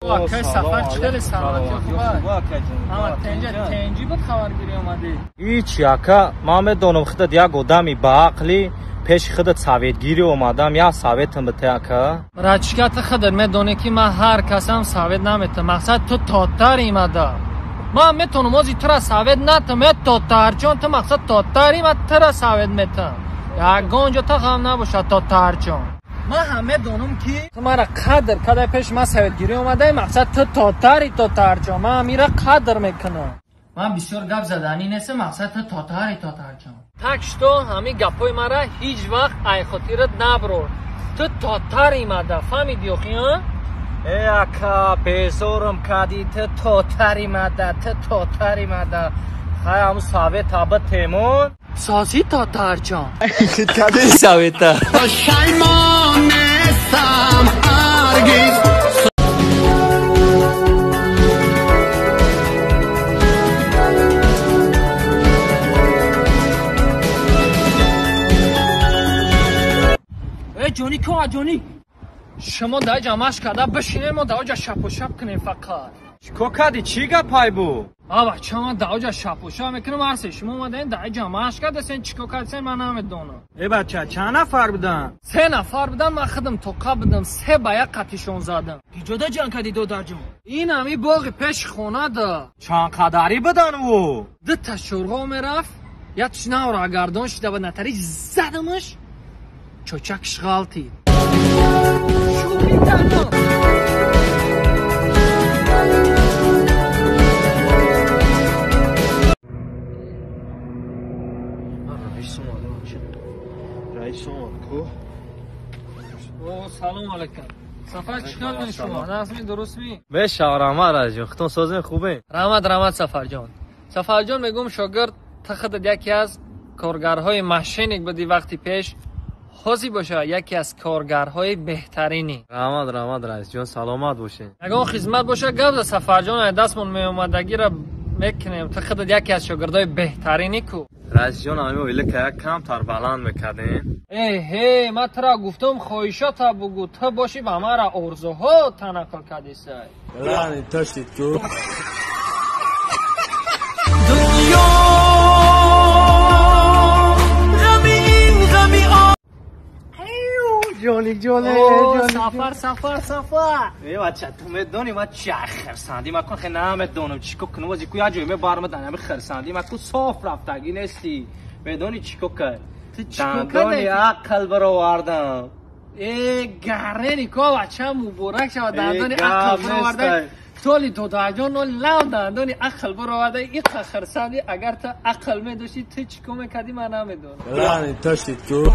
که سفر چطور سلامتی خوبه؟ تنجی بود خبرگیری اومدی؟ هیچ یکا ما میدونم خودت یک آدمی با عقلی پیش خودت سویدگیری اومدم یا سویدم بته که رچکت خودت میدونی که من هر کسم سوید نمیتم مقصد تو تاتر ایمده من میتونم از تو را سوید نتم تاتر چون تو مقصد تاتری من تو را سوید میتم یک گونجا تا غم نباشه تاتر چون من همه دونم که تو مرا قدر پیش من سویدگیری اومده مقصد تو تاتر چون من میره قدر میکنم من بسیار گپ زدنی نیست مقصد تو تاتر چون تکش تو همین گپای مرا هیچ وقت ای خاطرت نبرو تو تاتر ایمده فهمیدی اخی ها؟ ای اکا بیزورم کدی تو تاتر ایمده خیلی همون سوید تابه تیمون سازی تاتر چون کدی سوید تا شایمان نیستم هرگز جونی که جونی شما در جمعش کرده بشینه ما در اوجا شپ و شپ کنیم فقط چیکو کدی چی گپای بو؟ بچه ما در اوجا شپ و شپ میکنم عرصه شما اومدین در جمعش کرده سین چیکو کد سین من نمیدونم ای بچه چند نفر بودن؟ 3 نفر بودن من خودم توقع بودم 3 با یک قطیشون زدم جدا جان کدی دو در جون این همی باغ پیش خونه ده چند قدری بدن او؟ 2 تا شورغا میرفت یک تشنه را گردان شده و نتری زدمش چوچکش غلطی شوری تنها رئیس اومد سلام علیکم سفر چیکار کنی شما؟ نظمی درست می؟ بشه رحمت راجون خودتون سازن خوبه؟ رحمت سفر جان میگم شاگرد تخت یکی از کارگرهای ماشینیک بدی وقتی پیش خوزی باشه یکی از کارگرهای بهترینی رحمت رئیس جان سلامت باشین اگه خدمت باشه گفت سفر جان دستمون می اومدگی را میکنیم تخت یکی از شاگردای بهترینی کو رئیس جان همین ویله که یک کم تر بلند میکردین هی من ترا گفتم خواهشات بگو تو باشی و مرا ارزوها تنقل کردی سای بلند تاشید کو جونی سفر ای بچه تو میدونی ما چه خرسندی ما کن خیلی نمیدونم چیکو کنم وزی کویا جوی می بارم دنمی خرسندی ما کو صاف رفتگی نیستی میدونی چیکو کرد دندانی عقل برو واردم ای گرنی کو بچه مبارک شد دندانی عقل برو واردم تولی تو داجون لو دندانی عقل برو واردم این خرسندی اگر تو عقل می داشتی تو چیکو میکردی من نمیدونم بلند تاشید کو